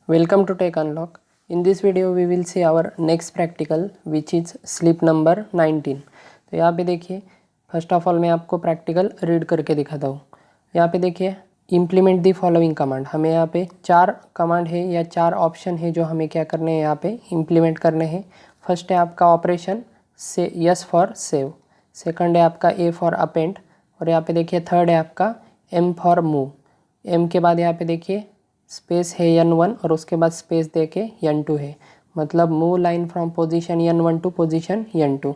Welcome to Tech Unlock. In this video we will see our next practical which is slip number 19. तो यहाँ पे देखिए first of all मैं आपको practical read करके दिखाता हूँ। यहाँ पे देखिए इम्प्लीमेंट दी फॉलोइंग कमांड, हमें यहाँ पे 4 कमांड है या 4 ऑप्शन है जो हमें क्या करने हैं, यहाँ पे इम्प्लीमेंट करने हैं। फर्स्ट है आपका ऑपरेशन से यस फॉर सेव, सेकंड है आपका ए फॉर अपेंड और यहाँ पे देखिए थर्ड है आपका एम फॉर मूव। एम के बाद यहाँ पे देखिए स्पेस है n1 और उसके बाद स्पेस दे के n2 है, मतलब move line from position n1 to position n2,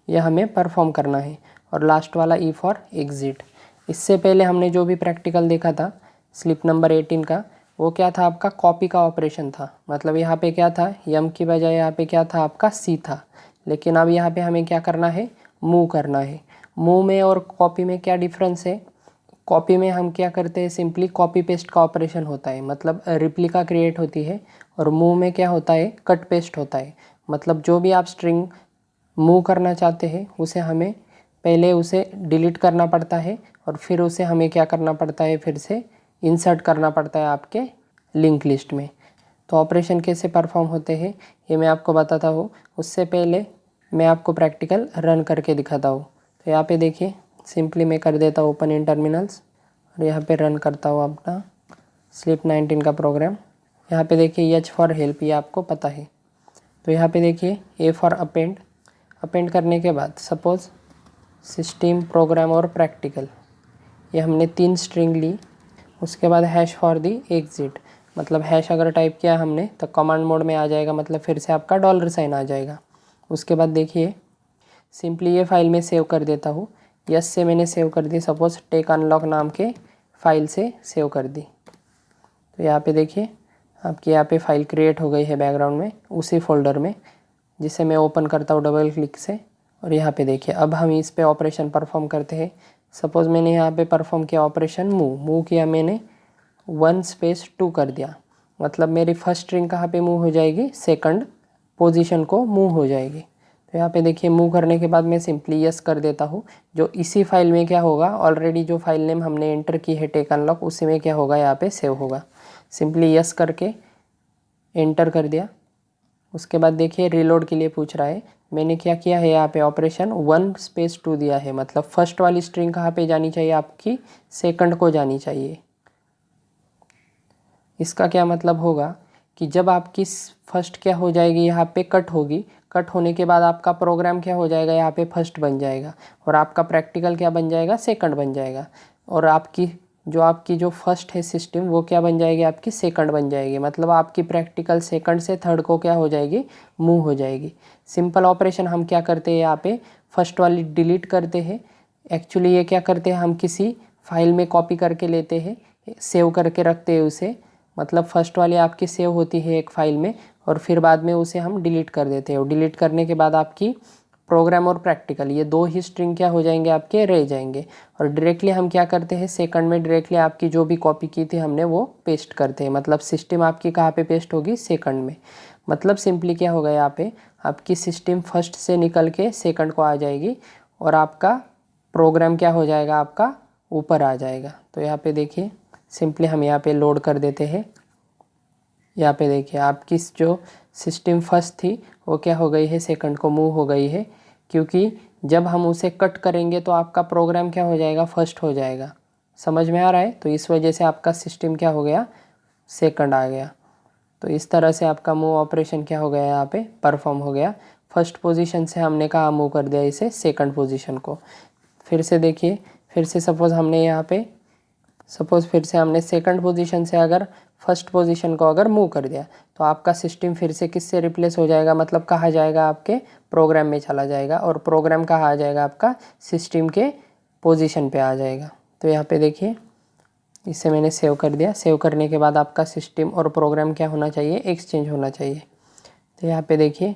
यह हमें परफॉर्म करना है। और लास्ट वाला ई फॉर एग्जिट। इससे पहले हमने जो भी प्रैक्टिकल देखा था स्लिप नंबर 18 का, वो क्या था आपका कॉपी का ऑपरेशन था। मतलब यहाँ पे क्या था, यम की बजाय यहाँ पे क्या था आपका सी था, लेकिन अब यहाँ पे हमें क्या करना है, मूव करना है। मूव में और कॉपी में क्या डिफरेंस है, कॉपी में हम क्या करते हैं, सिंपली कॉपी पेस्ट का ऑपरेशन होता है, मतलब रिप्लिका क्रिएट होती है। और मूव में क्या होता है, कट पेस्ट होता है। मतलब जो भी आप स्ट्रिंग मूव करना चाहते हैं उसे हमें पहले उसे डिलीट करना पड़ता है और फिर उसे हमें क्या करना पड़ता है, फिर से इंसर्ट करना पड़ता है आपके लिंक लिस्ट में। तो ऑपरेशन कैसे परफॉर्म होते हैं ये मैं आपको बताता हूँ। उससे पहले मैं आपको प्रैक्टिकल रन करके दिखाता हूँ। तो यहाँ पे देखिए सिंपली मैं कर देता हूँ ओपन इन टर्मिनल्स और यहाँ पे रन करता हूँ अपना स्लिप 19 का प्रोग्राम। यहाँ पे देखिए एच फॉर हेल्प, ये आपको पता है। तो यहाँ पे देखिए ए फॉर अपेंड, अपेंड करने के बाद सपोज़ सिस्टम प्रोग्राम और प्रैक्टिकल, ये हमने 3 स्ट्रिंग ली। उसके बाद हैश फॉर दी एग्जिट, मतलब हैश अगर टाइप किया हमने तो कमांड मोड में आ जाएगा, मतलब फिर से आपका डॉलर साइन आ जाएगा। उसके बाद देखिए सिंपली ये फाइल में सेव कर देता हूँ। यस से मैंने सेव कर दी, सपोज़ टेक अनलॉक नाम के फाइल से सेव कर दी। तो यहाँ पे देखिए आपकी यहाँ पे फाइल क्रिएट हो गई है बैकग्राउंड में उसी फोल्डर में, जिसे मैं ओपन करता हूँ डबल क्लिक से। और यहाँ पे देखिए अब हम इस पे ऑपरेशन परफॉर्म करते हैं। सपोज़ मैंने यहाँ पे परफॉर्म किया ऑपरेशन मूव किया मैंने 1 स्पेस 2 कर दिया, मतलब मेरी फर्स्ट स्ट्रिंग कहाँ पे मूव हो जाएगी, सेकंड पोजीशन को मूव हो जाएगी। तो यहाँ पे देखिए मूव करने के बाद मैं सिंपली यस कर देता हूँ। जो इसी फाइल में क्या होगा, ऑलरेडी जो फाइल नेम हमने एंटर की है टेक अनलॉक, उसी में क्या होगा यहाँ पे सेव होगा। सिंपली यस करके एंटर कर दिया। उसके बाद देखिए रीलोड के लिए पूछ रहा है, मैंने क्या किया है यहाँ पे ऑपरेशन 1 स्पेस 2 दिया है, मतलब फर्स्ट वाली स्ट्रिंग कहाँ पे जानी चाहिए आपकी, सेकंड को जानी चाहिए। इसका क्या मतलब होगा कि जब आपकी फर्स्ट क्या हो जाएगी, यहाँ पे कट होगी, कट होने के बाद आपका प्रोग्राम क्या हो जाएगा, यहाँ पे फर्स्ट बन जाएगा और आपका प्रैक्टिकल क्या बन जाएगा, सेकंड बन जाएगा। और आपकी जो फर्स्ट है सिस्टम वो क्या बन जाएगी, आपकी सेकंड बन जाएगी। मतलब आपकी प्रैक्टिकल सेकंड से थर्ड को क्या हो जाएगी, मूव हो जाएगी। सिंपल ऑपरेशन हम क्या करते हैं, यहाँ पे फर्स्ट वाली डिलीट करते हैं। एक्चुअली ये क्या करते हैं, हम किसी फाइल में कॉपी करके लेते हैं, सेव करके रखते हैं उसे। मतलब फर्स्ट वाली आपकी सेव होती है एक फ़ाइल में और फिर बाद में उसे हम डिलीट कर देते हैं। और डिलीट करने के बाद आपकी प्रोग्राम और प्रैक्टिकल ये 2 ही स्ट्रिंग क्या हो जाएंगे, आपके रह जाएंगे। और डायरेक्टली हम क्या करते हैं, सेकंड में डायरेक्टली आपकी जो भी कॉपी की थी हमने वो पेस्ट करते हैं। मतलब सिस्टम आपकी कहाँ पे पेस्ट होगी, सेकंड में। मतलब सिंपली क्या होगा, यहाँ पे आपकी सिस्टम फर्स्ट से निकल के सेकंड को आ जाएगी और आपका प्रोग्राम क्या हो जाएगा, आपका ऊपर आ जाएगा। तो यहाँ पे देखिए सिंपली हम यहाँ पे लोड कर देते हैं। यहाँ पे देखिए आपकी जो सिस्टम फर्स्ट थी वो क्या हो गई है, सेकंड को मूव हो गई है, क्योंकि जब हम उसे कट करेंगे तो आपका प्रोग्राम क्या हो जाएगा, फर्स्ट हो जाएगा। समझ में आ रहा है। तो इस वजह से आपका सिस्टम क्या हो गया, सेकंड आ गया। तो इस तरह से आपका मूव ऑपरेशन क्या हो गया, यहाँ पे परफॉर्म हो गया। फर्स्ट पोजीशन से हमने कहाँ मूव कर दिया इसे, सेकंड पोजीशन को। फिर से देखिए, फिर से सपोज़ फिर से हमने सेकंड पोजीशन से अगर फर्स्ट पोजीशन को अगर मूव कर दिया तो आपका सिस्टम फिर से किससे रिप्लेस हो जाएगा, मतलब कहाँ जाएगा, आपके प्रोग्राम में चला जाएगा। और प्रोग्राम कहाँ आ जाएगा, आपका सिस्टम के पोजीशन पे आ जाएगा। तो यहाँ पे देखिए इसे मैंने सेव कर दिया। सेव करने के बाद आपका सिस्टम और प्रोग्राम क्या होना चाहिए, एक्सचेंज होना चाहिए। तो यहाँ पे देखिए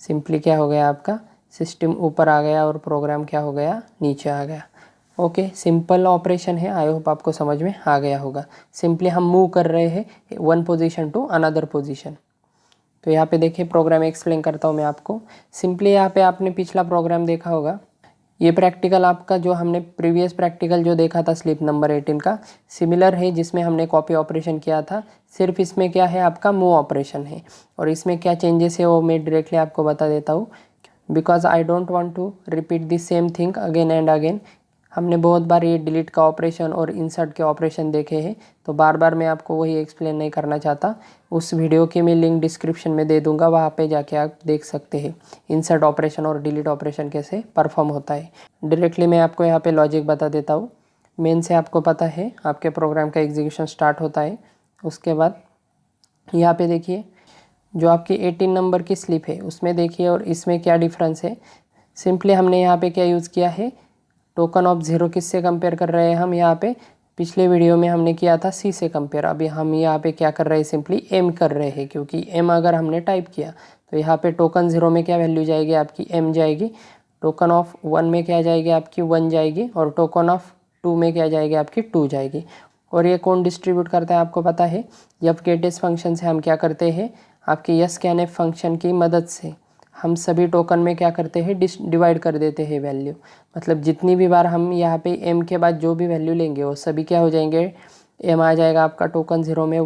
सिंपली क्या हो गया, आपका सिस्टम ऊपर आ गया और प्रोग्राम क्या हो गया, नीचे आ गया। ओके, सिंपल ऑपरेशन है। आई होप आपको समझ में आ गया होगा। सिंपली हम मूव कर रहे हैं 1 पोजीशन टू अनदर पोजीशन। तो यहाँ पे देखिए प्रोग्राम एक्सप्लेन करता हूँ मैं आपको। सिंपली यहाँ पे आपने पिछला प्रोग्राम देखा होगा, ये प्रैक्टिकल आपका जो हमने प्रीवियस प्रैक्टिकल जो देखा था स्लिप नंबर 18 का सिमिलर है, जिसमें हमने कॉपी ऑपरेशन किया था। सिर्फ इसमें क्या है आपका मूव ऑपरेशन है, और इसमें क्या चेंजेस है वो मैं डायरेक्टली आपको बता देता हूँ, because I don't want to repeat this same thing again and again. हमने बहुत बार ये डिलीट का ऑपरेशन और इंसर्ट के ऑपरेशन देखे हैं, तो बार बार मैं आपको वही एक्सप्लेन नहीं करना चाहता। उस वीडियो की मैं लिंक डिस्क्रिप्शन में दे दूंगा, वहाँ पे जाके आप देख सकते हैं इंसर्ट ऑपरेशन और डिलीट ऑपरेशन कैसे परफॉर्म होता है। डायरेक्टली मैं आपको यहाँ पे लॉजिक बता देता हूँ। मेन से आपको पता है आपके प्रोग्राम का एग्जीक्यूशन स्टार्ट होता है। उसके बाद यहाँ पे देखिए जो आपकी 18 नंबर की स्लिप है उसमें देखिए और इसमें क्या डिफरेंस है। सिंपली हमने यहाँ पे क्या यूज़ किया है, टोकन ऑफ ज़ीरो किससे कंपेयर कर रहे हैं हम यहाँ पे, पिछले वीडियो में हमने किया था सी से कंपेयर। अभी हम यहाँ पे क्या कर रहे हैं, सिंपली एम कर रहे हैं, क्योंकि एम अगर हमने टाइप किया तो यहाँ पे टोकन ज़ीरो में क्या वैल्यू जाएगी आपकी एम जाएगी, टोकन ऑफ वन में क्या जाएगी आपकी वन जाएगी, और टोकन ऑफ टू में क्या जाएगी आपकी टू जाएगी। और ये कौन डिस्ट्रीब्यूट करता है आपको पता है, जब गेटेस फंक्शन से हम क्या करते हैं, आपके यस स्कैन एफ फंक्शन की मदद से हम सभी टोकन में क्या करते हैं, डिवाइड कर देते हैं वैल्यू। मतलब जितनी भी बार हम यहाँ पे एम के बाद जो भी वैल्यू लेंगे वो सभी क्या हो जाएंगे, एम आ जाएगा आपका टोकन ज़ीरो में,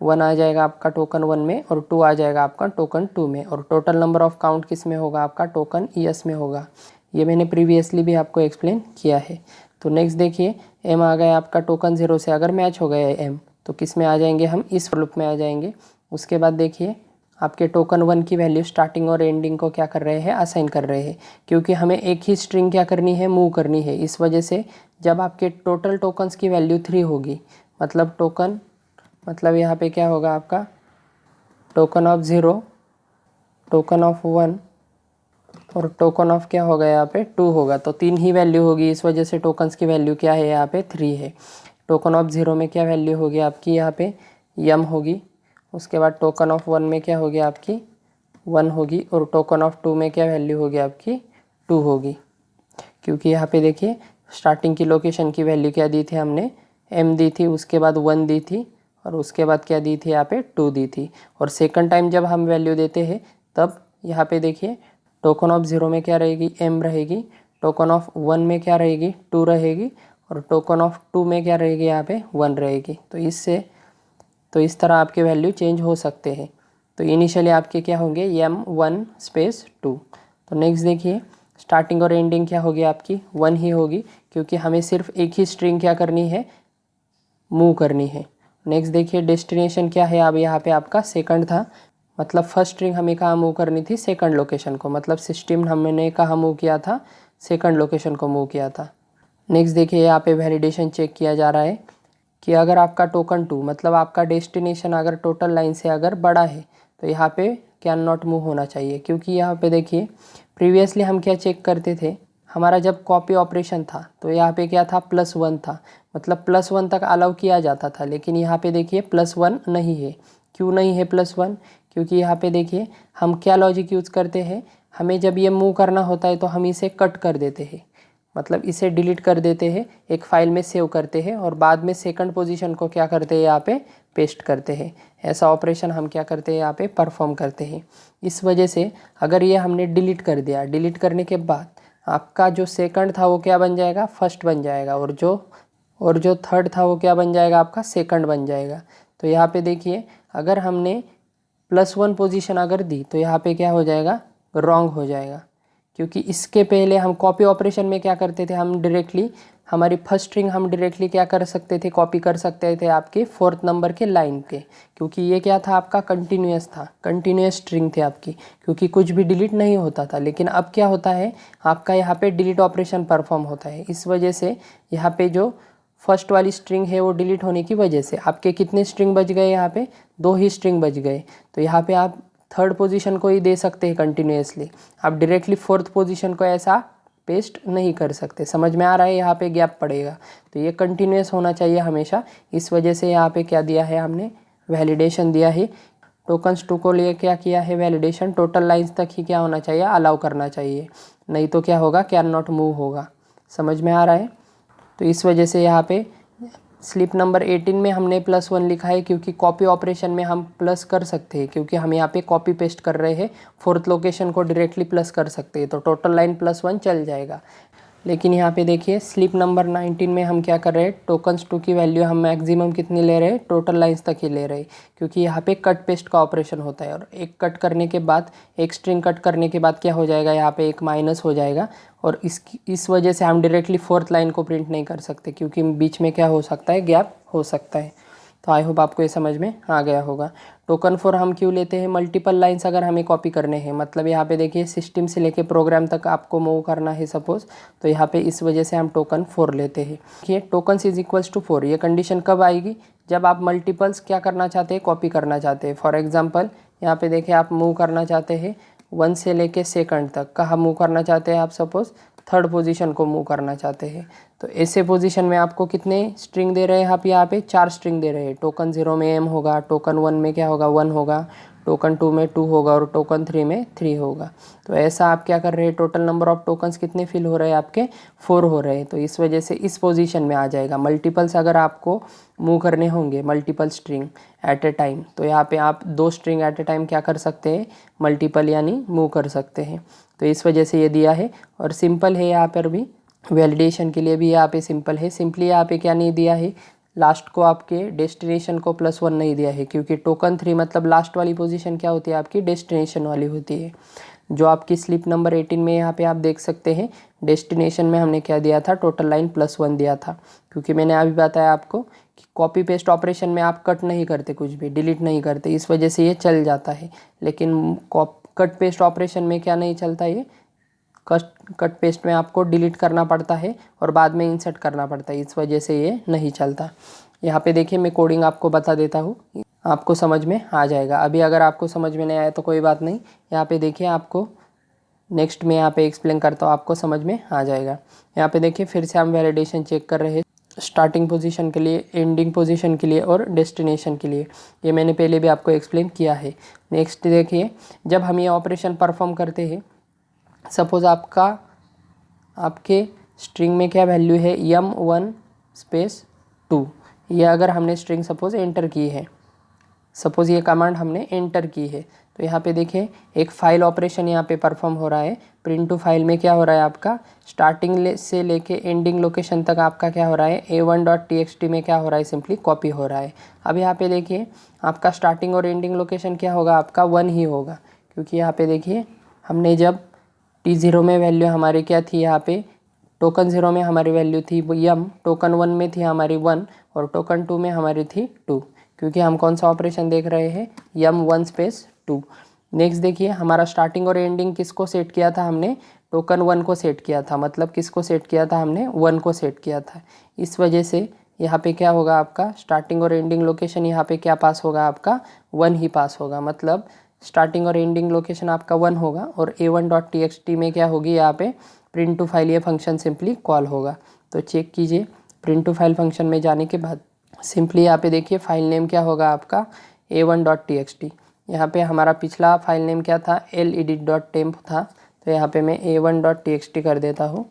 वन आ जाएगा आपका टोकन वन में, और टू आ जाएगा आपका टोकन टू में, और टोटल नंबर ऑफ काउंट किस में होगा आपका, टोकन यस में होगा। ये मैंने प्रीवियसली भी आपको एक्सप्लेन किया है। तो नेक्स्ट देखिए एम आ गया आपका टोकन ज़ीरो से, अगर मैच हो गया है एम तो किस में आ जाएंगे हम, इस लूप में आ जाएंगे। उसके बाद देखिए आपके टोकन वन की वैल्यू स्टार्टिंग और एंडिंग को क्या कर रहे हैं, असाइन कर रहे हैं, क्योंकि हमें एक ही स्ट्रिंग क्या करनी है, मूव करनी है। इस वजह से जब आपके टोटल टोकन्स की वैल्यू 3 होगी, मतलब टोकन मतलब यहाँ पे क्या होगा आपका token of zero, token of one और टोकन ऑफ क्या होगा यहाँ पे 2 होगा, तो 3 ही वैल्यू होगी। इस वजह से टोकन्स की वैल्यू क्या है यहाँ पे 3 है। टोकन ऑफ ज़ीरो में क्या वैल्यू होगी आपकी यहाँ पे यम होगी। उसके बाद टोकन ऑफ वन में क्या होगी आपकी वन होगी, और टोकन ऑफ टू में क्या वैल्यू होगी आपकी 2 होगी, क्योंकि यहाँ पे देखिए स्टार्टिंग की लोकेशन की वैल्यू क्या दी थी हमने, एम दी थी, उसके बाद वन दी थी, और उसके बाद क्या दी थी यहाँ पे 2 दी थी। और सेकंड टाइम जब हम वैल्यू देते हैं तब यहाँ पे देखिए टोकन ऑफ ज़ीरो में क्या रहेगी, एम रहेगी, टोकन ऑफ वन में क्या रहेगी 2 रहेगी, और टोकन ऑफ टू में क्या रहेगी यहाँ पे 1 रहेगी। तो इस तरह आपके वैल्यू चेंज हो सकते हैं। तो इनिशियली आपके क्या होंगे एम वन स्पेस 2। तो नेक्स्ट देखिए स्टार्टिंग और एंडिंग क्या होगी आपकी 1 ही होगी, क्योंकि हमें सिर्फ एक ही स्ट्रिंग क्या करनी है, मूव करनी है। नेक्स्ट देखिए डेस्टिनेशन क्या है, अब यहाँ पे आपका सेकंड था, मतलब फर्स्ट स्ट्रिंग हमें कहाँ मूव करनी थी, सेकंड लोकेशन को, मतलब सिस्टम हमने कहाँ मूव किया था, सेकंड लोकेशन को मूव किया था। नेक्स्ट देखिए यहाँ पे वैलिडेशन चेक किया जा रहा है कि अगर आपका टोकन टू मतलब आपका डेस्टिनेशन अगर टोटल लाइन से अगर बड़ा है तो यहाँ पे कैन नॉट मूव होना चाहिए, क्योंकि यहाँ पे देखिए प्रीवियसली हम क्या चेक करते थे, हमारा जब कॉपी ऑपरेशन था तो यहाँ पे क्या था +1 था, मतलब +1 तक अलाउ किया जाता था। लेकिन यहाँ पे देखिए +1 नहीं है। क्यों नहीं है +1, क्योंकि यहाँ पे देखिए हम क्या लॉजिक यूज़ करते हैं, हमें जब ये मूव करना होता है तो हम इसे कट कर देते हैं, मतलब इसे डिलीट कर देते हैं, एक फ़ाइल में सेव करते हैं, और बाद में सेकंड पोजीशन को क्या करते हैं यहाँ पे पेस्ट करते हैं। ऐसा ऑपरेशन हम क्या करते हैं यहाँ पे परफॉर्म करते हैं। इस वजह से अगर ये हमने डिलीट कर दिया, डिलीट करने के बाद आपका जो सेकंड था वो क्या बन जाएगा, फर्स्ट बन जाएगा, और जो थर्ड था वो क्या बन जाएगा आपका सेकंड बन जाएगा। तो यहाँ पे देखिए अगर हमने +1 पोजीशन अगर दी तो यहाँ पे क्या हो जाएगा, रॉन्ग हो जाएगा, क्योंकि इसके पहले हम कॉपी ऑपरेशन में क्या करते थे, हम डायरेक्टली हमारी फर्स्ट स्ट्रिंग हम डायरेक्टली क्या कर सकते थे, कॉपी कर सकते थे आपके 4th नंबर के लाइन के, क्योंकि ये क्या था आपका कंटिन्यूस था, कंटिन्यूस स्ट्रिंग थी आपकी, क्योंकि कुछ भी डिलीट नहीं होता था। लेकिन अब क्या होता है आपका यहाँ पे डिलीट ऑपरेशन परफॉर्म होता है। इस वजह से यहाँ पे जो फर्स्ट वाली स्ट्रिंग है वो डिलीट होने की वजह से आपके कितने स्ट्रिंग बच गए, यहाँ पे 2 ही स्ट्रिंग बच गए। तो यहाँ पे आप थर्ड पोजीशन को ही दे सकते हैं कंटिन्यूसली, आप डायरेक्टली 4th पोजीशन को ऐसा पेस्ट नहीं कर सकते। समझ में आ रहा है, यहाँ पे गैप पड़ेगा, तो ये कंटिन्यूस होना चाहिए हमेशा। इस वजह से यहाँ पे क्या दिया है हमने, वैलिडेशन दिया है। टोकन्स 2 को लिए क्या किया है, वैलिडेशन टोटल लाइंस तक ही क्या होना चाहिए, अलाउ करना चाहिए, नहीं तो क्या होगा, कैन नॉट मूव होगा। समझ में आ रहा है। तो इस वजह से यहाँ पे स्लिप नंबर 18 में हमने +1 लिखा है, क्योंकि कॉपी ऑपरेशन में हम प्लस कर सकते हैं, क्योंकि हम यहाँ पे कॉपी पेस्ट कर रहे हैं, 4th लोकेशन को डायरेक्टली प्लस कर सकते हैं, तो टोटल लाइन +1 चल जाएगा। लेकिन यहाँ पे देखिए स्लिप नंबर 19 में हम क्या कर रहे हैं, टोकन्स 2 की वैल्यू हम मैक्सिमम कितनी ले रहे हैं, टोटल लाइंस तक ही ले रहे हैं, क्योंकि यहाँ पे कट पेस्ट का ऑपरेशन होता है। और एक कट करने के बाद, एक स्ट्रिंग कट करने के बाद क्या हो जाएगा, यहाँ पे एक माइनस हो जाएगा, और इस वजह से हम डायरेक्टली 4th लाइन को प्रिंट नहीं कर सकते, क्योंकि बीच में क्या हो सकता है, गैप हो सकता है। तो आई होप आपको ये समझ में आ गया होगा। टोकन 4 हम क्यों लेते हैं, मल्टीपल लाइंस अगर हमें कॉपी करने हैं, मतलब यहाँ पे देखिए सिस्टम से लेके प्रोग्राम तक आपको मूव करना है सपोज, तो यहाँ पे इस वजह से हम टोकन 4 लेते हैं। देखिए टोकन्स इज इक्वल्स टू 4, ये कंडीशन कब आएगी, जब आप मल्टीपल्स क्या करना चाहते हैं, कॉपी करना चाहते हैं। फॉर एग्जाम्पल यहाँ पे देखिए आप मूव करना चाहते हैं 1 से लेके सेकंड तक, कहाँ मूव करना चाहते हैं आप, सपोज 3rd पोजीशन को मूव करना चाहते हैं। तो ऐसे पोजीशन में आपको कितने स्ट्रिंग दे रहे हैं आप, यहाँ पे 4 स्ट्रिंग दे रहे हैं। टोकन 0 में m होगा, टोकन 1 में क्या होगा, 1 होगा, टोकन 2 में 2 होगा, और टोकन 3 में 3 होगा। तो ऐसा आप क्या कर रहे हैं, टोटल नंबर ऑफ टोकन्स कितने फिल हो रहे हैं आपके, 4 हो रहे हैं। तो इस वजह से इस पोजीशन में आ जाएगा। मल्टीपल्स अगर आपको मूव करने होंगे, multiple string at a time, तो यहाँ पे आप 2 स्ट्रिंग एट ए टाइम क्या कर सकते हैं, मल्टीपल यानी मूव कर सकते हैं। तो इस वजह से ये दिया है। और सिंपल है यहाँ पर भी, वैलिडेशन के लिए भी यहाँ पे सिंपल है। सिंपली यहाँ पे क्या नहीं दिया है, लास्ट को आपके डेस्टिनेशन को +1 नहीं दिया है, क्योंकि टोकन 3 मतलब लास्ट वाली पोजीशन क्या होती है आपकी, डेस्टिनेशन वाली होती है। जो आपकी स्लिप नंबर 18 में यहाँ पे आप देख सकते हैं, डेस्टिनेशन में हमने क्या दिया था, टोटल लाइन +1 दिया था, क्योंकि मैंने अभी बताया आपको कि कॉपी पेस्ट ऑपरेशन में आप कट नहीं करते, कुछ भी डिलीट नहीं करते, इस वजह से ये चल जाता है। लेकिन कट पेस्ट ऑपरेशन में क्या नहीं चलता, ये कट पेस्ट में आपको डिलीट करना पड़ता है और बाद में इंसर्ट करना पड़ता है, इस वजह से ये नहीं चलता। यहाँ पे देखिए मैं कोडिंग आपको बता देता हूँ, आपको समझ में आ जाएगा। अभी अगर आपको समझ में नहीं आया तो कोई बात नहीं, यहाँ पे देखिए आपको नेक्स्ट में यहाँ पे एक्सप्लेन करता हूँ, आपको समझ में आ जाएगा। यहाँ पे देखिए फिर से हम वैलिडेशन चेक कर रहे हैं, स्टार्टिंग पोजीशन के लिए, एंडिंग पोजीशन के लिए और डेस्टिनेशन के लिए। ये मैंने पहले भी आपको एक्सप्लेन किया है। नेक्स्ट देखिए, जब हम ये ऑपरेशन परफॉर्म करते हैं, सपोज़ आपके स्ट्रिंग में क्या वैल्यू है, m1 स्पेस 2, ये अगर हमने स्ट्रिंग सपोज़ एंटर की है, सपोज़ ये कमांड हमने एंटर की है, तो यहाँ पे देखिए एक फाइल ऑपरेशन यहाँ पे परफॉर्म हो रहा है। प्रिंट टू फाइल में क्या हो रहा है आपका, स्टार्टिंग से लेके एंडिंग लोकेशन तक आपका क्या हो रहा है, a1.txt में क्या हो रहा है, सिंपली कॉपी हो रहा है। अब यहाँ पे देखिए आपका स्टार्टिंग और एंडिंग लोकेशन क्या होगा, आपका 1 ही होगा, क्योंकि यहाँ पे देखिए हमने जब T0 में वैल्यू हमारी क्या थी, यहाँ पे टोकन 0 में हमारी वैल्यू थी m, टोकन 1 में थी हमारी 1, और टोकन 2 में हमारी थी 2, क्योंकि हम कौन सा ऑपरेशन देख रहे हैं, m1 स्पेस 2। नेक्स्ट देखिए हमारा स्टार्टिंग और एंडिंग किसको सेट किया था, हमने टोकन 1 को सेट किया था, मतलब किसको सेट किया था, हमने 1 को सेट किया था। इस वजह से यहाँ पे क्या होगा, आपका स्टार्टिंग और एंडिंग लोकेशन यहाँ पे क्या पास होगा, आपका 1 ही पास होगा, मतलब स्टार्टिंग और एंडिंग लोकेशन आपका 1 होगा, और a1.txt में क्या होगी, यहाँ पे प्रिंट टू फाइल ये फंक्शन सिंपली कॉल होगा। तो चेक कीजिए, प्रिंट टू फाइल फंक्शन में जाने के बाद सिंपली यहाँ पे देखिए फाइल नेम क्या होगा आपका, a1.txt। यहाँ पे हमारा पिछला फाइल नेम क्या था, ledit.temp था, तो यहाँ पे मैं a1.txt कर देता हूँ।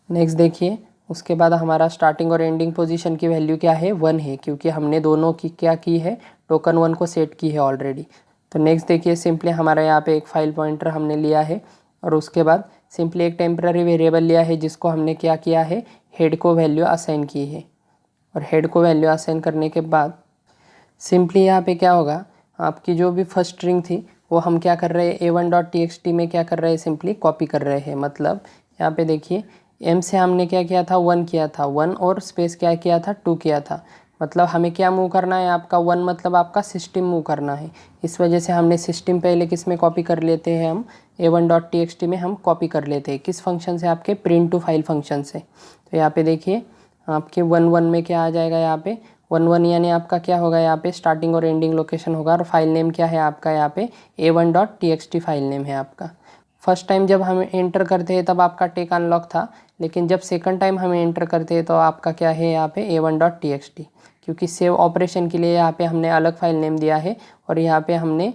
नेक्स्ट देखिए उसके बाद हमारा स्टार्टिंग और एंडिंग पोजीशन की वैल्यू क्या है, 1 है, क्योंकि हमने दोनों की क्या की है, टोकन 1 को सेट की है ऑलरेडी। तो नेक्स्ट देखिए सिंपली हमारा यहाँ पे एक फाइल पॉइंटर हमने लिया है, और उसके बाद सिंपली एक टेम्पररी वेरिएबल लिया है, जिसको हमने क्या किया है, हेड को वैल्यू असाइन की है। और हेड को वैल्यू असाइन करने के बाद सिंपली यहाँ पे क्या होगा, आपकी जो भी फर्स्ट स्ट्रिंग थी वो हम क्या कर रहे हैं, a1.txt में क्या कर रहे हैं, सिंपली कॉपी कर रहे हैं। मतलब यहाँ पे देखिए m से हमने क्या किया था, 1 किया था, 1 और स्पेस क्या किया था, 2 किया था, मतलब हमें क्या मूव करना है, आपका 1 मतलब आपका सिस्टम मूव करना है। इस वजह से हमने सिस्टम पहले किस में कॉपी कर लेते हैं, हम a1.txt में हम कॉपी कर लेते हैं, किस फंक्शन से, आपके प्रिंट टू फाइल फंक्शन से। तो यहाँ पे देखिए आपके 1 में क्या आ जाएगा, यहाँ पे 1 यानी आपका क्या होगा, यहाँ पे स्टार्टिंग और एंडिंग लोकेशन होगा, और फाइल नेम क्या है आपका, यहाँ पे a1.txt फाइल नेम है आपका। फर्स्ट टाइम जब हम एंटर करते हैं तब आपका टेक अनलॉक था, लेकिन जब सेकंड टाइम हम एंटर करते हैं तो आपका क्या है, यहाँ पे a1.txt, क्योंकि सेव ऑपरेशन के लिए यहाँ पे हमने अलग फाइल नेम दिया है, और यहाँ पे हमने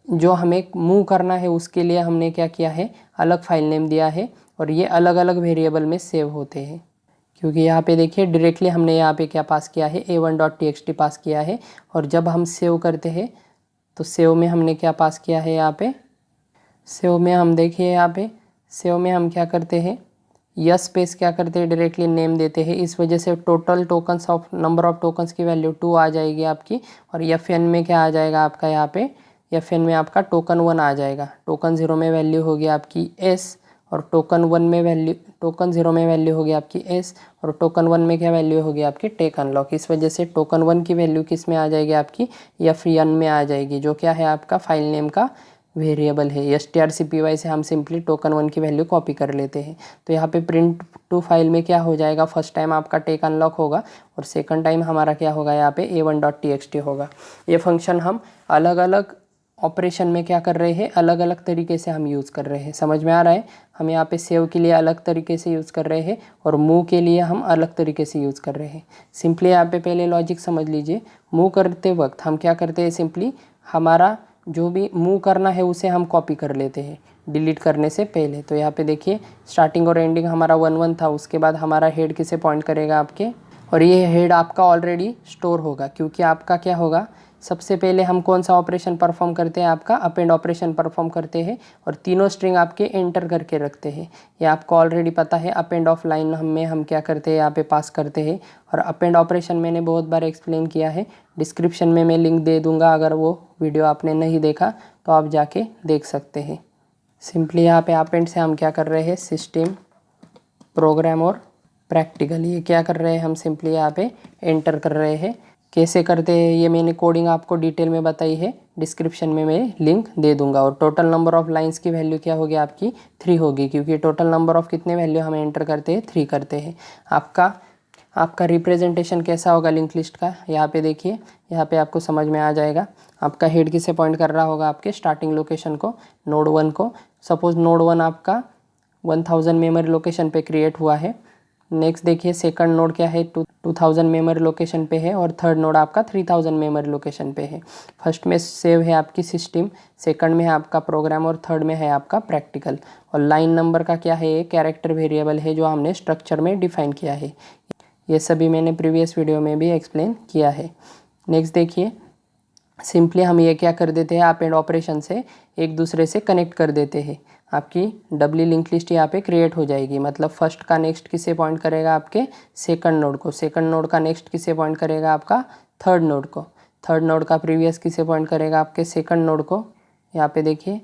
जो हमें मूव करना है उसके लिए हमने क्या किया है, अलग फाइल नेम दिया है, और ये अलग अलग वेरिएबल में सेव होते हैं। क्योंकि यहाँ पे देखिए डायरेक्टली हमने यहाँ पे क्या पास किया है, a1.txt पास किया है, और जब हम सेव करते हैं तो सेव में हमने क्या पास किया है, यहाँ पे सेव में हम देखिए, यहाँ पे सेव में हम क्या करते हैं, यस स्पेस क्या करते हैं, डायरेक्टली नेम देते हैं। इस वजह से total tokens of number of tokens की वैल्यू 2 आ जाएगी आपकी। और FN में क्या आ जाएगा आपका, यहाँ पे FN में आपका टोकन 1 आ जाएगा। टोकन 0 में वैल्यू होगी आपकी S, और टोकन 1 में वैल्यू, टोकन 0 में वैल्यू होगी आपकी S, और टोकन 1 में क्या वैल्यू होगी आपकी टेक अनलॉक। इस वजह से टोकन 1 की वैल्यू किस में आ जाएगी आपकी, FN में आ जाएगी, जो क्या है आपका फाइल नेम का वेरिएबल है। strcpy से हम सिंपली टोकन 1 की वैल्यू कॉपी कर लेते हैं। तो यहाँ पे प्रिंट टू फाइल में क्या हो जाएगा, फर्स्ट टाइम आपका टेक अनलॉक होगा और सेकंड टाइम हमारा क्या होगा, यहाँ पे a1.txt होगा। ये फंक्शन हम अलग अलग ऑपरेशन में क्या कर रहे हैं, अलग अलग तरीके से हम यूज़ कर रहे हैं। समझ में आ रहा है, हम यहाँ पे सेव के लिए अलग तरीके से यूज़ कर रहे हैं और मूव के लिए हम अलग तरीके से यूज़ कर रहे हैं। सिंपली यहाँ पे पहले लॉजिक समझ लीजिए। मूव करते वक्त हम क्या करते हैं, सिंपली हमारा जो भी मूव करना है उसे हम कॉपी कर लेते हैं डिलीट करने से पहले। तो यहाँ पे देखिए स्टार्टिंग और एंडिंग हमारा 1 1 था, उसके बाद हमारा हेड किसे पॉइंट करेगा आपके, और ये हेड आपका ऑलरेडी स्टोर होगा, क्योंकि आपका क्या होगा, सबसे पहले हम कौन सा ऑपरेशन परफॉर्म करते हैं, आपका अपेंड ऑपरेशन परफॉर्म करते हैं और तीनों स्ट्रिंग आपके एंटर करके रखते हैं। ये आपको ऑलरेडी पता है। अपेंड ऑफ लाइन हम क्या करते हैं, यहाँ पे पास करते हैं। और अपेंड ऑपरेशन मैंने बहुत बार एक्सप्लेन किया है, डिस्क्रिप्शन में मैं लिंक दे दूँगा, अगर वो वीडियो आपने नहीं देखा तो आप जाके देख सकते हैं। सिंपली यहाँ पे अपेंड से हम क्या कर रहे हैं, सिस्टम, प्रोग्राम और प्रैक्टिकल, ये क्या कर रहे हैं हम, सिंपली यहाँ पे एंटर कर रहे हैं। कैसे करते हैं ये मैंने कोडिंग आपको डिटेल में बताई है, डिस्क्रिप्शन में मैं लिंक दे दूंगा। और टोटल नंबर ऑफ लाइंस की वैल्यू क्या होगी आपकी, 3 होगी, क्योंकि टोटल नंबर ऑफ कितने वैल्यू हम एंटर करते हैं, 3 करते हैं। आपका रिप्रेजेंटेशन कैसा होगा लिंक लिस्ट का, यहाँ पे देखिए, यहाँ पे आपको समझ में आ जाएगा। आपका हेड किसे पॉइंट कर रहा होगा, आपके स्टार्टिंग लोकेशन को, नोड 1 को। सपोज नोड 1 आपका 1000 मेमोरी लोकेशन पे क्रिएट हुआ है। नेक्स्ट देखिए सेकंड नोड क्या है, 2000 मेमोरी लोकेशन पे है, और थर्ड नोड आपका 3000 मेमोरी लोकेशन पे है। फर्स्ट में सेव है आपकी सिस्टम, सेकंड में है आपका प्रोग्राम, और थर्ड में है आपका प्रैक्टिकल। और लाइन नंबर का क्या है, ये कैरेक्टर वेरिएबल है जो हमने स्ट्रक्चर में डिफाइन किया है। ये सभी मैंने प्रीवियस वीडियो में भी एक्सप्लेन किया है। नेक्स्ट देखिए, सिंपली हम ये क्या कर देते हैं, अपेंड ऑपरेशन से एक दूसरे से कनेक्ट कर देते हैं। आपकी डबली लिंक लिस्ट यहाँ पे क्रिएट हो जाएगी। मतलब फर्स्ट का नेक्स्ट किसे पॉइंट करेगा, आपके सेकंड नोड को, सेकंड नोड का नेक्स्ट किसे पॉइंट करेगा, आपका थर्ड नोड को, थर्ड नोड का प्रीवियस किसे पॉइंट करेगा, आपके सेकंड नोड को। यहाँ पे देखिए,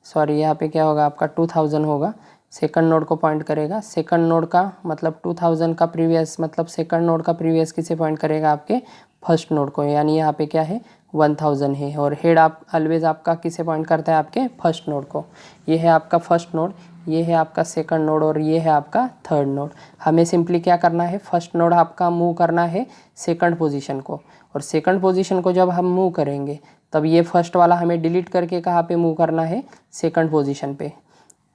सॉरी यहाँ पे क्या होगा, आपका 2000 होगा, सेकंड नोड को पॉइंट करेगा। सेकंड नोड का मतलब 2000 का प्रीवियस, मतलब सेकंड नोड का प्रीवियस किसे पॉइंट करेगा, आपके फर्स्ट नोड को, यानी यहाँ पे क्या है 1000 है। और हेड आप ऑलवेज आपका किसे पॉइंट करता है, आपके फर्स्ट नोड को। ये है आपका फर्स्ट नोड, ये है आपका सेकंड नोड, और ये है आपका थर्ड नोड। हमें सिंपली क्या करना है, फर्स्ट नोड आपका मूव करना है सेकंड पोजीशन को, और सेकंड पोजीशन को जब हम मूव करेंगे तब ये फर्स्ट वाला हमें डिलीट करके कहाँ पे मूव करना है, सेकंड पोजीशन पे।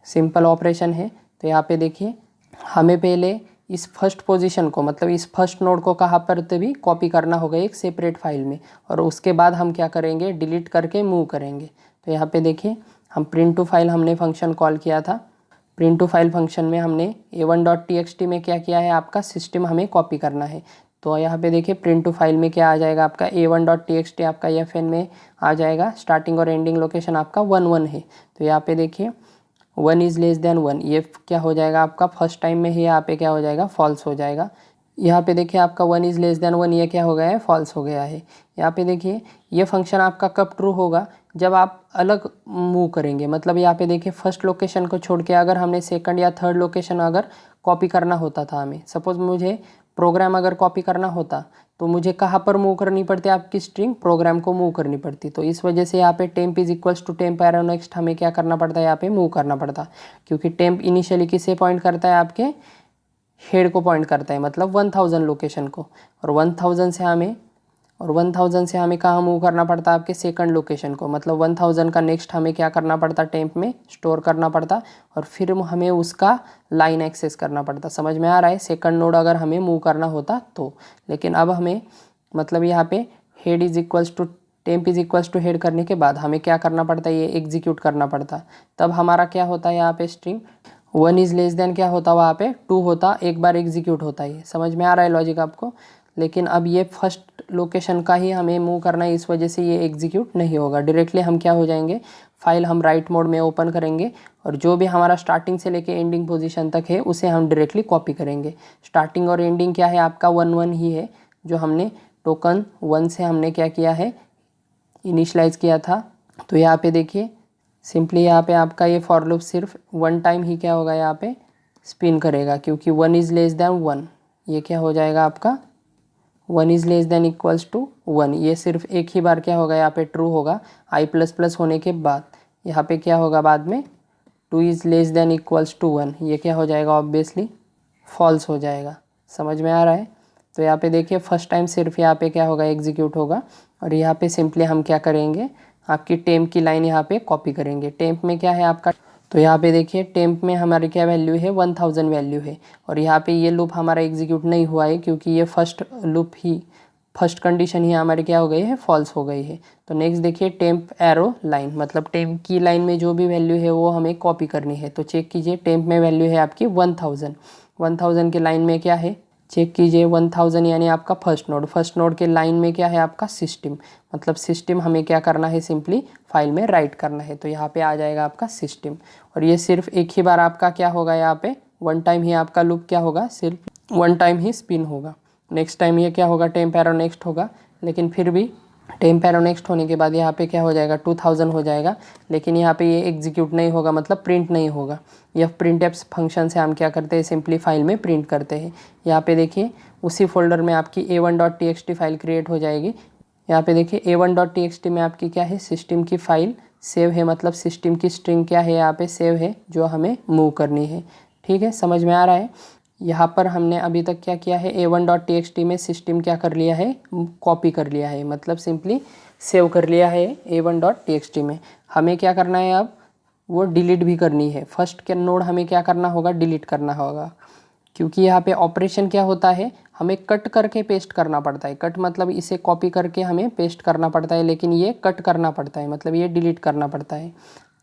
सिंपल ऑपरेशन है। तो यहाँ पे देखिए, हमें पहले इस फर्स्ट पोजीशन को, मतलब इस फर्स्ट नोड को कहाँ पर भी कॉपी करना होगा एक सेपरेट फाइल में, और उसके बाद हम क्या करेंगे, डिलीट करके मूव करेंगे। तो यहाँ पे देखिए, हम प्रिंट टू फाइल हमने फंक्शन कॉल किया था। प्रिंट टू फाइल फंक्शन में हमने a1.txt में क्या किया है, आपका सिस्टम हमें कॉपी करना है। तो यहाँ पे देखिए प्रिंट टू फाइल में क्या आ जाएगा, आपका a1.txt आपका FN में आ जाएगा। स्टार्टिंग और एंडिंग लोकेशन आपका 1 1 है। तो यहाँ पे देखिए 1 इज़ लेस देन 1, ये क्या हो जाएगा आपका फर्स्ट टाइम में ही यहाँ पे क्या हो जाएगा, फॉल्स हो जाएगा। यहाँ पे देखिए आपका 1 इज़ लेस देन 1, ये क्या हो गया है, फॉल्स हो गया है। यहाँ पे देखिए ये फंक्शन आपका कब ट्रू होगा, जब आप अलग मूव करेंगे। मतलब यहाँ पे देखिए फर्स्ट लोकेशन को छोड़ के अगर हमने सेकंड या थर्ड लोकेशन अगर कॉपी करना होता था, हमें सपोज मुझे प्रोग्राम अगर कॉपी करना होता तो मुझे कहाँ पर मूव करनी पड़ती, आपकी स्ट्रिंग प्रोग्राम को मूव करनी पड़ती। तो इस वजह से यहाँ पे temp is equals to temp arrow next हमें क्या करना पड़ता है, यहाँ पे मूव करना पड़ता, क्योंकि टेम्प इनिशियली किसे पॉइंट करता है, आपके हेड को पॉइंट करता है, मतलब 1000 लोकेशन को। और 1000 से हमें कहाँ मूव करना पड़ता, आपके सेकंड लोकेशन को। मतलब 1000 का नेक्स्ट हमें क्या करना पड़ता, टेम्प में स्टोर करना पड़ता, और फिर हमें उसका लाइन एक्सेस करना पड़ता। समझ में आ रहा है, सेकंड नोड अगर हमें मूव करना होता तो। लेकिन अब हमें मतलब यहाँ पे head is equals to temp is equals to head करने के बाद हमें क्या करना पड़ता है, ये एग्जीक्यूट करना पड़ता। तब हमारा क्या होता है, यहाँ पे स्ट्रिंग 1 इज़ लेस देन क्या होता, वहाँ पे 2 होता, एक बार एग्जीक्यूट होता है। समझ में आ रहा है लॉजिक आपको। लेकिन अब ये फर्स्ट लोकेशन का ही हमें मूव करना है, इस वजह से ये एग्जीक्यूट नहीं होगा। डायरेक्टली हम क्या हो जाएंगे, फाइल हम राइट मोड में ओपन करेंगे और जो भी हमारा स्टार्टिंग से लेके एंडिंग पोजीशन तक है उसे हम डायरेक्टली कॉपी करेंगे। स्टार्टिंग और एंडिंग क्या है आपका 1 1 ही है, जो हमने टोकन 1 से हमने क्या किया है इनिशलाइज किया था। तो यहाँ पे देखिए सिंपली यहाँ पे आपका ये फॉर लूप सिर्फ 1 टाइम ही क्या होगा यहाँ पे स्पिन करेगा, क्योंकि 1 इज़ लेस दैन 1। ये क्या हो जाएगा आपका 1 is less than equals to 1। ये सिर्फ एक ही बार क्या होगा यहाँ पे ट्रू होगा आई प्लस प्लस होने के बाद। यहाँ पे क्या होगा बाद में 2 is less than equals to 1, ये क्या हो जाएगा ऑब्वियसली फॉल्स हो जाएगा। समझ में आ रहा है। तो यहाँ पे देखिए फर्स्ट टाइम सिर्फ यहाँ पे क्या होगा एग्जीक्यूट होगा और यहाँ पे सिंपली हम क्या करेंगे आपकी टेम्प की लाइन यहाँ पे कॉपी करेंगे। टेम्प में क्या है आपका, तो यहाँ पे देखिए टेम्प में हमारी क्या वैल्यू है 1000 वैल्यू है और यहाँ पे ये लूप हमारा एग्जीक्यूट नहीं हुआ है क्योंकि ये फर्स्ट कंडीशन ही हमारी क्या हो गई है फॉल्स हो गई है। तो नेक्स्ट देखिए टेम्प एरो लाइन, मतलब टेम्प की लाइन में जो भी वैल्यू है वो हमें कॉपी करनी है। तो चेक कीजिए टेम्प में वैल्यू है आपकी 1000 की लाइन में क्या है चेक कीजिए 1000 यानी आपका फर्स्ट नोड के लाइन में क्या है आपका सिस्टम, मतलब सिस्टम हमें क्या करना है सिंपली फाइल में राइट करना है। तो यहाँ पे आ जाएगा आपका सिस्टम और ये सिर्फ एक ही बार आपका क्या होगा यहाँ पे 1 टाइम ही आपका लूप क्या होगा सिर्फ 1 टाइम ही स्पिन होगा। नेक्स्ट टाइम ये क्या होगा टेम्प एरो नेक्स्ट होगा, लेकिन फिर भी टेम्प एरो नेक्स्ट होने के बाद यहाँ पे क्या हो जाएगा 2000 हो जाएगा, लेकिन यहाँ पे ये एग्जीक्यूट नहीं होगा मतलब प्रिंट नहीं होगा। यह प्रिंट एप्स फंक्शन से हम क्या करते हैं सिंपली फाइल में प्रिंट करते हैं। यहाँ पे देखिए उसी फोल्डर में आपकी a1.txt फाइल क्रिएट हो जाएगी। यहाँ पे देखिए a1.txt में आपकी क्या है सिस्टम की फाइल सेव है, मतलब सिस्टम की स्ट्रिंग क्या है यहाँ पे सेव है जो हमें मूव करनी है। ठीक है, समझ में आ रहा है। यहाँ पर हमने अभी तक क्या किया है a1.txt में सिस्टम क्या कर लिया है कॉपी कर लिया है, मतलब सिंपली सेव कर लिया है a1.txt में। हमें क्या करना है अब वो डिलीट भी करनी है। फर्स्ट के नोड हमें क्या करना होगा डिलीट करना होगा, क्योंकि यहाँ पे ऑपरेशन क्या होता है हमें कट करके पेस्ट करना पड़ता है। कट मतलब इसे कॉपी करके हमें पेस्ट करना पड़ता है, लेकिन ये कट करना पड़ता है मतलब ये डिलीट करना पड़ता है।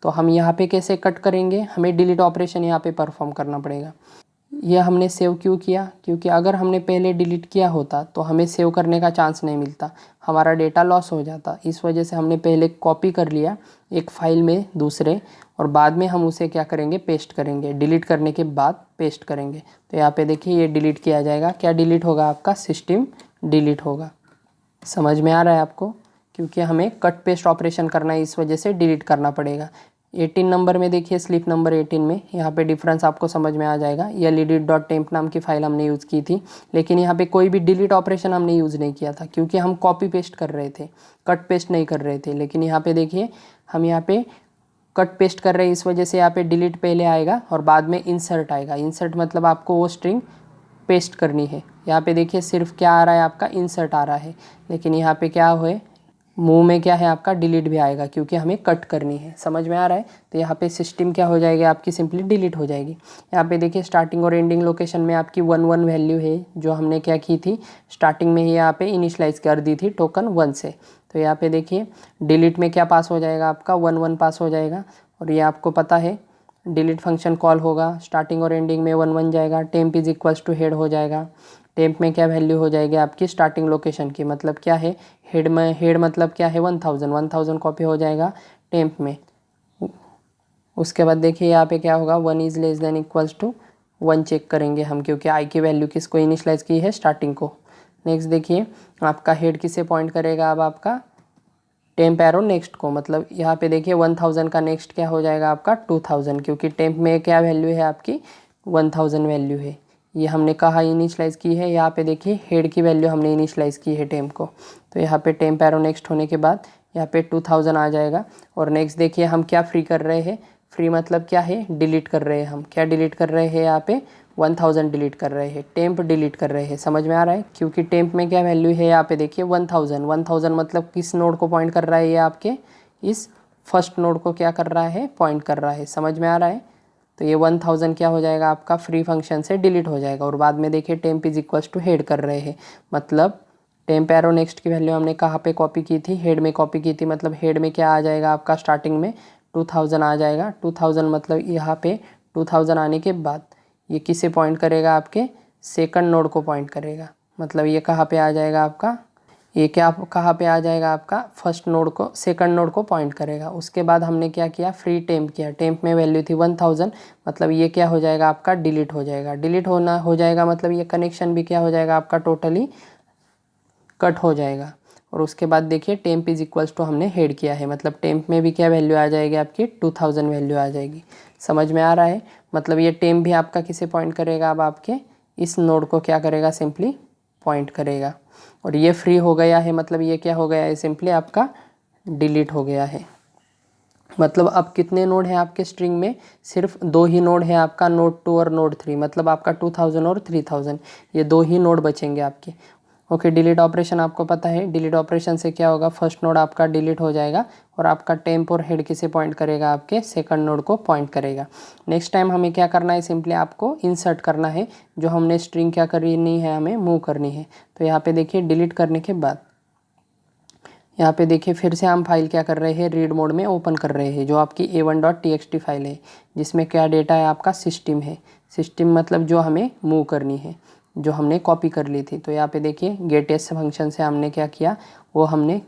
तो हम यहाँ पे कैसे कट करेंगे, हमें डिलीट ऑपरेशन यहाँ पे परफॉर्म करना पड़ेगा। यह हमने सेव क्यों किया, क्योंकि अगर हमने पहले डिलीट किया होता तो हमें सेव करने का चांस नहीं मिलता, हमारा डेटा लॉस हो जाता। इस वजह से हमने पहले कॉपी कर लिया एक फ़ाइल में दूसरे और बाद में हम उसे क्या करेंगे पेस्ट करेंगे, डिलीट करने के बाद पेस्ट करेंगे। तो यहाँ पे देखिए ये डिलीट किया जाएगा। क्या डिलीट होगा आपका सिस्टम डिलीट होगा। समझ में आ रहा है आपको, क्योंकि हमें कट पेस्ट ऑपरेशन करना है इस वजह से डिलीट करना पड़ेगा। 18 नंबर में देखिए स्लिप नंबर 18 में यहाँ पे डिफरेंस आपको समझ में आ जाएगा। यह edit.temp नाम की फ़ाइल हमने यूज़ की थी, लेकिन यहाँ पे कोई भी डिलीट ऑपरेशन हमने यूज़ नहीं किया था क्योंकि हम कॉपी पेस्ट कर रहे थे, कट पेस्ट नहीं कर रहे थे। लेकिन यहाँ पे देखिए हम यहाँ पे कट पेस्ट कर रहे हैं, इस वजह से यहाँ पे डिलीट पहले आएगा और बाद में इंसर्ट आएगा। इंसर्ट मतलब आपको वो स्ट्रिंग पेस्ट करनी है। यहाँ पे देखिए सिर्फ क्या आ रहा है आपका इंसर्ट आ रहा है, लेकिन यहाँ पे क्या हुए मूव में क्या है आपका डिलीट भी आएगा क्योंकि हमें कट करनी है। समझ में आ रहा है। तो यहाँ पे सिस्टम क्या हो जाएगी आपकी सिंपली डिलीट हो जाएगी। यहाँ पे देखिए स्टार्टिंग और एंडिंग लोकेशन में आपकी 1 1 वैल्यू है जो हमने क्या की थी स्टार्टिंग में ही यहाँ पे इनिशलाइज कर दी थी टोकन 1 से। तो यहाँ पे देखिए डिलीट में क्या पास हो जाएगा आपका 1 1 पास हो जाएगा और ये आपको पता है डिलीट फंक्शन कॉल होगा, स्टार्टिंग और एंडिंग में 1 1 जाएगा। Temp is equals to head हो जाएगा। टेम्प में क्या वैल्यू हो जाएगी आपकी स्टार्टिंग लोकेशन की, मतलब क्या है हेड में, हेड मतलब क्या है 1000 कॉपी हो जाएगा टेम्प में। उसके बाद देखिए यहाँ पे क्या होगा 1 is less than equals to 1 check करेंगे हम, क्योंकि आई की वैल्यू किसको इनिशलाइज की है स्टार्टिंग को। नेक्स्ट देखिए आपका हेड किसे पॉइंट करेगा अब आपका टेम्प एरो नेक्स्ट को, मतलब यहाँ पे देखिए 1000 का नेक्स्ट क्या हो जाएगा आपका 2000, क्योंकि टेम्प में क्या वैल्यू है आपकी 1000 वैल्यू है। ये हमने कहा इनिशलाइज की है। यहाँ पे देखिए हेड की वैल्यू हमने इनिशलाइज की है टेम्प को। तो यहाँ पे टेम्प एरो नेक्स्ट होने के बाद यहाँ पे 2000 आ जाएगा। और नेक्स्ट देखिए हम क्या फ्री कर रहे हैं, फ्री मतलब क्या है डिलीट कर रहे हैं। हम क्या डिलीट कर रहे हैं यहाँ पे 1000 डिलीट कर रहे हैं, टेम्प डिलीट कर रहे हैं। समझ में आ रहा है, क्योंकि टेम्प में क्या वैल्यू है यहाँ पे देखिए 1000 मतलब किस नोड को पॉइंट कर रहा है, ये आपके इस फर्स्ट नोड को क्या कर रहा है पॉइंट कर रहा है। समझ में आ रहा है। तो ये 1000 क्या हो जाएगा आपका फ्री फंक्शन से डिलीट हो जाएगा। और बाद में देखिए temp is equals to head कर रहे हैं, मतलब टेम्प एरो नेक्स्ट की वैल्यू हमने कहाँ पे कॉपी की थी हेड में कॉपी की थी, मतलब हेड में क्या आ जाएगा आपका स्टार्टिंग में 2000 आ जाएगा। 2000 मतलब यहाँ पे 2000 आने के बाद ये किसे पॉइंट करेगा आपके सेकंड नोड को पॉइंट करेगा, मतलब ये कहाँ पे आ जाएगा आपका ये क्या कहाँ पे आ जाएगा आपका, फर्स्ट नोड को सेकंड नोड को पॉइंट करेगा। उसके बाद हमने क्या किया, फ्री टेम्प किया। टेम्प में वैल्यू थी 1000, मतलब ये क्या हो जाएगा आपका, डिलीट हो जाएगा। डिलीट होना हो जाएगा मतलब ये कनेक्शन भी क्या हो जाएगा आपका, टोटली कट हो जाएगा। और उसके बाद देखिए टेम्प इज इक्वल्स टू हमने हेड किया है, मतलब टेम्प में भी क्या वैल्यू आ जाएगी आपकी, 2000 वैल्यू आ जाएगी। समझ में आ रहा है। मतलब ये टेम्प भी आपका किसे पॉइंट करेगा, अब आपके इस नोड को क्या करेगा, सिंपली पॉइंट करेगा। और ये फ्री हो गया है, मतलब ये क्या हो गया है, सिंपली आपका डिलीट हो गया है। मतलब अब कितने नोड हैं आपके स्ट्रिंग में, सिर्फ 2 ही नोड है आपका, नोड 2 और नोड 3, मतलब आपका 2000 और 3000, ये 2 ही नोड बचेंगे आपके। ओके, डिलीट ऑपरेशन आपको पता है। डिलीट ऑपरेशन से क्या होगा, फर्स्ट नोड आपका डिलीट हो जाएगा और आपका टेम्प और हेड किसे पॉइंट करेगा, आपके सेकंड नोड को पॉइंट करेगा। नेक्स्ट टाइम हमें क्या करना है, सिंपली आपको इंसर्ट करना है, जो हमने स्ट्रिंग क्या करनी है, हमें मूव करनी है। तो यहाँ पे देखिए डिलीट करने के बाद यहाँ पे देखिए फिर से हम फाइल क्या कर रहे हैं, रीड मोड में ओपन कर रहे हैं, जो आपकी a1.txt फाइल है, जिसमें क्या डेटा है आपका, सिस्टम है। सिस्टम मतलब जो हमें मूव करनी है, जो हमने कॉपी कर ली थी। तो यहाँ पे देखिए गेट एस फंक्शन से हमने क्या किया, वो हमने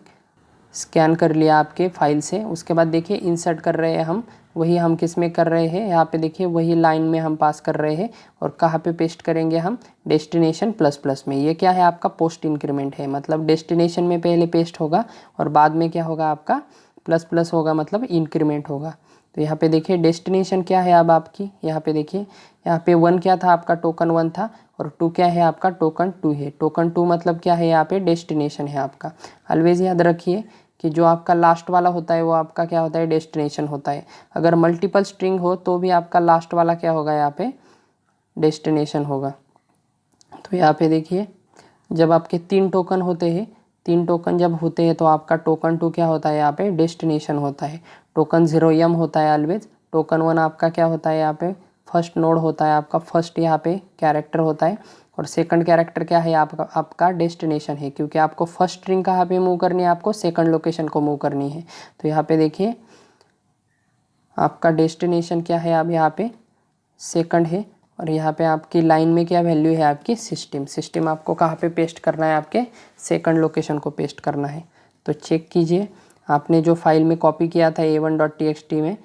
स्कैन कर लिया आपके फाइल से। उसके बाद देखिए इंसर्ट कर रहे हैं हम, वही हम किस में कर रहे हैं, यहाँ पे देखिए वही लाइन में हम पास कर रहे हैं। और कहाँ पे पेस्ट करेंगे हम, डेस्टिनेशन प्लस प्लस में। ये क्या है आपका, पोस्ट इंक्रीमेंट है, मतलब डेस्टिनेशन में पहले पेस्ट होगा और बाद में क्या होगा आपका, प्लस प्लस होगा, मतलब इंक्रीमेंट होगा। तो यहाँ पे देखिए डेस्टिनेशन क्या है अब आपकी, यहाँ पे देखिए यहाँ पे 1 क्या था आपका, टोकन 1 था, और 2 क्या है आपका, टोकन 2 है। टोकन 2 मतलब क्या है, यहाँ पे डेस्टिनेशन है आपका। ऑलवेज याद रखिए कि जो आपका लास्ट वाला होता है वो आपका क्या होता है, डेस्टिनेशन होता है। अगर मल्टीपल स्ट्रिंग हो तो भी आपका लास्ट वाला क्या होगा, यहाँ पे डेस्टिनेशन होगा। तो यहाँ पे देखिए जब आपके 3 टोकन होते हैं, 3 टोकन जब होते हैं तो आपका टोकन 2 क्या होता है, यहाँ पे डेस्टिनेशन होता है। टोकन 0 होता है ऑलवेज। टोकन 1 आपका क्या होता है, यहाँ पे फर्स्ट नोड होता है आपका, फर्स्ट यहाँ पे कैरेक्टर होता है। और सेकंड कैरेक्टर क्या है आपका डेस्टिनेशन है, क्योंकि आपको फर्स्ट स्ट्रिंग कहाँ पे मूव करनी है, आपको सेकंड लोकेशन को मूव करनी है। तो यहाँ पे देखिए आपका डेस्टिनेशन क्या है, अब यहाँ पे सेकंड है। और यहाँ पे आपकी लाइन में क्या वैल्यू है आपकी, सिस्टम। सिस्टम आपको कहाँ पे पेस्ट करना है, आपके सेकंड लोकेशन को पेस्ट करना है। तो चेक कीजिए, आपने जो फाइल में कॉपी किया था a1.txt में,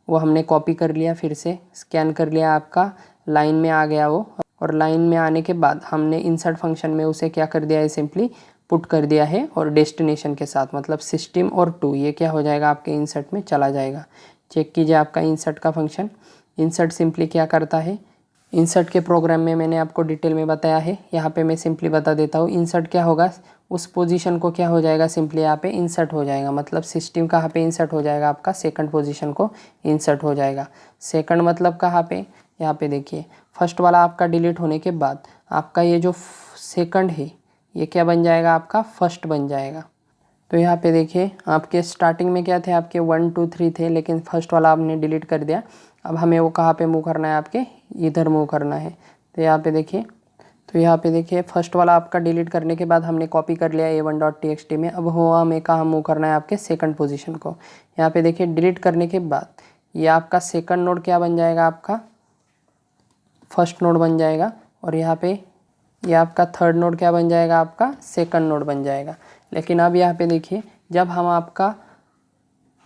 वो हमने कॉपी कर लिया, फिर से स्कैन कर लिया, आपका लाइन में आ गया वो। और लाइन में आने के बाद हमने इंसर्ट फंक्शन में उसे क्या कर दिया है, सिंपली पुट कर दिया है। और डेस्टिनेशन के साथ मतलब सिस्टम और 2 ये क्या हो जाएगा, आपके इंसर्ट में चला जाएगा। चेक कीजिए आपका इंसर्ट का फंक्शन। इंसर्ट सिंपली क्या करता है, इंसर्ट के प्रोग्राम में मैंने आपको डिटेल में बताया है, यहाँ पे मैं सिंपली बता देता हूँ। इंसर्ट क्या होगा, उस पोजीशन को क्या हो जाएगा, सिंपली यहाँ पे इंसर्ट हो जाएगा। मतलब सिस्टम कहाँ पे इंसर्ट हो जाएगा, आपका सेकंड पोजीशन को इंसर्ट हो जाएगा। सेकंड मतलब कहाँ पे, यहाँ पे देखिए फर्स्ट वाला आपका डिलीट होने के बाद आपका ये जो सेकंड है ये क्या बन जाएगा, आपका फर्स्ट बन जाएगा। तो यहाँ पे देखिए आपके स्टार्टिंग में क्या थे, आपके 1 2 3 थे, लेकिन फर्स्ट वाला आपने डिलीट कर दिया। अब हमें वो कहाँ पे मूव करना है, आपके इधर मूव करना है। तो यहाँ पे देखिए फर्स्ट वाला आपका डिलीट करने के बाद हमने कॉपी कर लिया a1.txt में। अब वो हमें कहाँ मूव करना है, आपके सेकंड पोजीशन को। यहाँ पे देखिए डिलीट करने के बाद ये आपका सेकंड नोड क्या बन जाएगा, आपका फर्स्ट नोड बन जाएगा। और यहाँ पे ये आपका थर्ड नोड क्या बन जाएगा, आपका सेकंड नोड बन जाएगा। लेकिन अब यहाँ पे देखिए जब हम आपका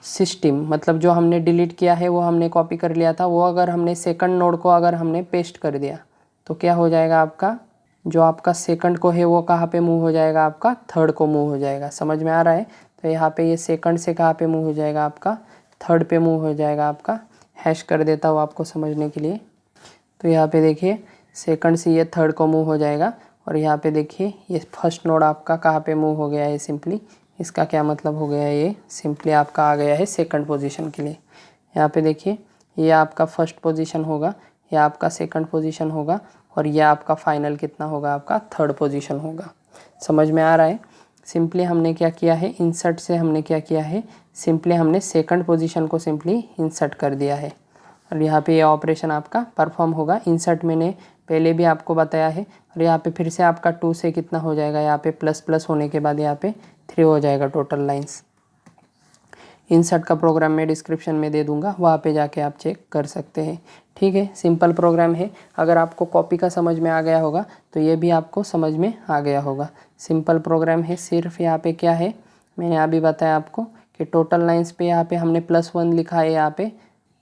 सिस्टम मतलब जो हमने डिलीट किया है वो हमने कॉपी कर लिया था, वो अगर हमने सेकंड नोड को अगर हमने पेस्ट कर दिया तो क्या हो जाएगा, आपका जो आपका सेकंड को है वो कहाँ पे मूव हो जाएगा, आपका थर्ड को मूव हो जाएगा। समझ में आ रहा है। तो यहाँ पे ये सेकंड से कहाँ पे मूव हो जाएगा, आपका थर्ड पे मूव हो जाएगा। आपका हैश कर देता हूँ आपको समझने के लिए। तो यहाँ पे देखिए सेकंड से ये थर्ड को मूव हो जाएगा। और यहाँ पे देखिए ये फर्स्ट नोड आपका कहाँ पे मूव हो गया है, सिंपली इसका क्या मतलब हो गया है, ये सिंपली आपका आ गया है सेकंड पोजीशन के लिए। यहाँ पे देखिए ये आपका फर्स्ट पोजीशन होगा, ये आपका सेकंड पोजीशन होगा, और ये आपका फाइनल कितना होगा, आपका थर्ड पोजीशन होगा। समझ में आ रहा है। सिंपली हमने क्या किया है, इंसर्ट से हमने क्या किया है, सिंपली हमने सेकंड पोजीशन को सिंपली इंसर्ट कर दिया है। और यहाँ पे ये ऑपरेशन आपका परफॉर्म होगा। इंसर्ट मैंने पहले भी आपको बताया है। और यहाँ पे फिर से आपका 2 से कितना हो जाएगा, यहाँ पे प्लस प्लस होने के बाद यहाँ पे 3 हो जाएगा टोटल लाइंस। इंसर्ट का प्रोग्राम मैं डिस्क्रिप्शन में दे दूंगा, वहाँ पे जाके आप चेक कर सकते हैं। ठीक है, सिंपल प्रोग्राम है। अगर आपको कॉपी का समझ में आ गया होगा तो ये भी आपको समझ में आ गया होगा। सिंपल प्रोग्राम है। सिर्फ यहाँ पे क्या है, मैंने अभी बताया आपको कि टोटल लाइंस पे यहाँ पे हमने +1 लिखा है, यहाँ पे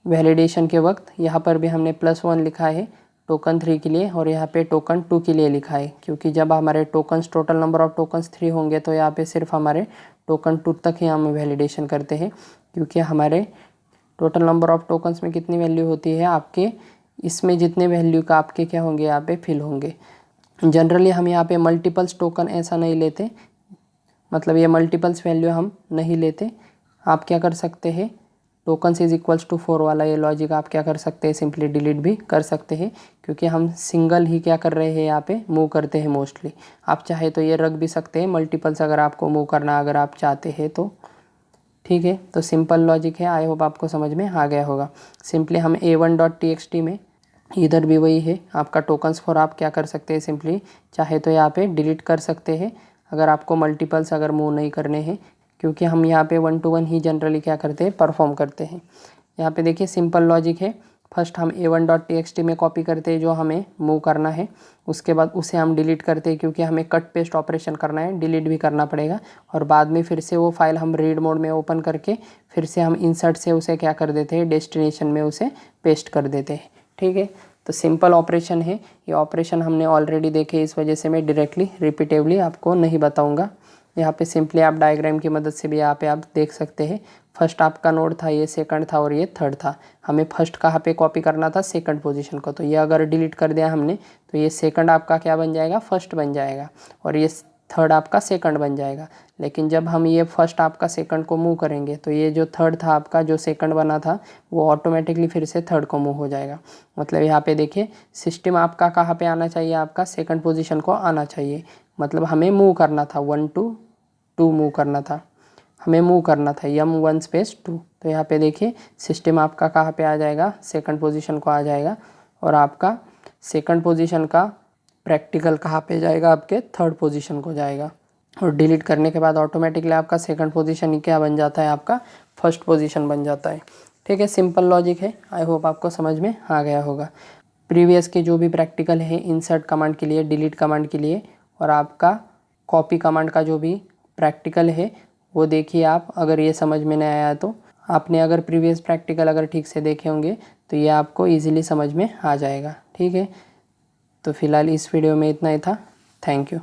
वैलिडेशन के वक्त। यहाँ पर भी हमने +1 लिखा है टोकन 3 के लिए, और यहाँ पे टोकन 2 के लिए लिखा है, क्योंकि जब हमारे tokens total number of tokens 3 होंगे तो यहाँ पे सिर्फ हमारे टोकन 2 तक ही हम वैलिडेशन करते हैं, क्योंकि हमारे टोटल नंबर ऑफ टोकन्स में कितनी वैल्यू होती है आपके, इसमें जितने वैल्यू का आपके क्या होंगे यहाँ पे फिल होंगे। जनरली हम यहाँ पे मल्टीपल्स टोकन ऐसा नहीं लेते, मतलब ये मल्टीपल्स वैल्यू हम नहीं लेते। आप क्या कर सकते हैं, टोकन्स इज इक्वल्स टू 4 वाला ये लॉजिक आप क्या कर सकते हैं, सिंपली डिलीट भी कर सकते हैं, क्योंकि हम सिंगल ही क्या कर रहे हैं यहाँ पे मूव करते हैं मोस्टली। आप चाहे तो ये रख भी सकते हैं मल्टीपल्स, अगर आपको मूव करना अगर आप चाहते हैं तो। ठीक है, तो सिंपल लॉजिक है। आई होप आपको समझ में आ गया होगा। सिंपली हम a1.txt में इधर भी वही है आपका टोकन्स 4, आप क्या कर सकते हैं, सिंपली चाहे तो यहाँ पे डिलीट कर सकते हैं अगर आपको मल्टीपल्स अगर मूव नहीं करने हैं, क्योंकि हम यहाँ पे 1 to 1 ही जनरली क्या करते हैं, परफॉर्म करते हैं। यहाँ पे देखिए सिंपल लॉजिक है। फर्स्ट हम a1.txt में कॉपी करते हैं जो हमें मूव करना है, उसके बाद उसे हम डिलीट करते हैं, क्योंकि हमें कट पेस्ट ऑपरेशन करना है, डिलीट भी करना पड़ेगा, और बाद में फिर से वो फाइल हम रीड मोड में ओपन करके फिर से हम इंसर्ट से उसे क्या कर देते हैं, डेस्टिनेशन में उसे पेस्ट कर देते हैं। ठीक है, तो सिंपल ऑपरेशन है। ये ऑपरेशन हमने ऑलरेडी देखे, इस वजह से मैं डायरेक्टली रिपीटेवली आपको नहीं बताऊंगा। यहाँ पे सिंपली आप डायग्राम की मदद से भी यहाँ पे आप देख सकते हैं। फर्स्ट आपका नोड था, ये सेकंड था और ये थर्ड था। हमें फर्स्ट कहाँ पे कॉपी करना था, सेकंड पोजीशन को, तो ये अगर डिलीट कर दिया हमने तो ये सेकंड आपका क्या बन जाएगा, फर्स्ट बन जाएगा, और ये थर्ड आपका सेकंड बन जाएगा। लेकिन जब हम ये फर्स्ट आपका सेकंड को मूव करेंगे तो ये जो थर्ड था आपका, जो सेकंड बना था, वो ऑटोमेटिकली फिर से थर्ड को मूव हो जाएगा। मतलब यहाँ पे देखिए सिस्टम आपका कहाँ पे आना चाहिए, आपका सेकंड पोजीशन को आना चाहिए। मतलब हमें मूव करना था 1 to 2 मूव करना था, हमें मूव करना था m1 स्पेस 2। तो यहाँ पे देखिए सिस्टम आपका कहाँ पे आ जाएगा, सेकंड पोजीशन को आ जाएगा, और आपका सेकंड पोजीशन का प्रैक्टिकल कहाँ पे जाएगा, आपके थर्ड पोजीशन को जाएगा, और डिलीट करने के बाद ऑटोमेटिकली आपका सेकंड पोजीशन ही क्या बन जाता है, आपका फर्स्ट पोजीशन बन जाता है। ठीक है, सिंपल लॉजिक है। आई होप आपको समझ में आ गया होगा। प्रीवियस के जो भी प्रैक्टिकल है इंसर्ट कमांड के लिए, डिलीट कमांड के लिए, और आपका कॉपी कमांड का जो भी प्रैक्टिकल है वो देखिए आप। अगर ये समझ में नहीं आया तो आपने अगर प्रीवियस प्रैक्टिकल अगर ठीक से देखे होंगे तो ये आपको ईजिली समझ में आ जाएगा। ठीक है, तो फिलहाल इस वीडियो में इतना ही था। Thank you.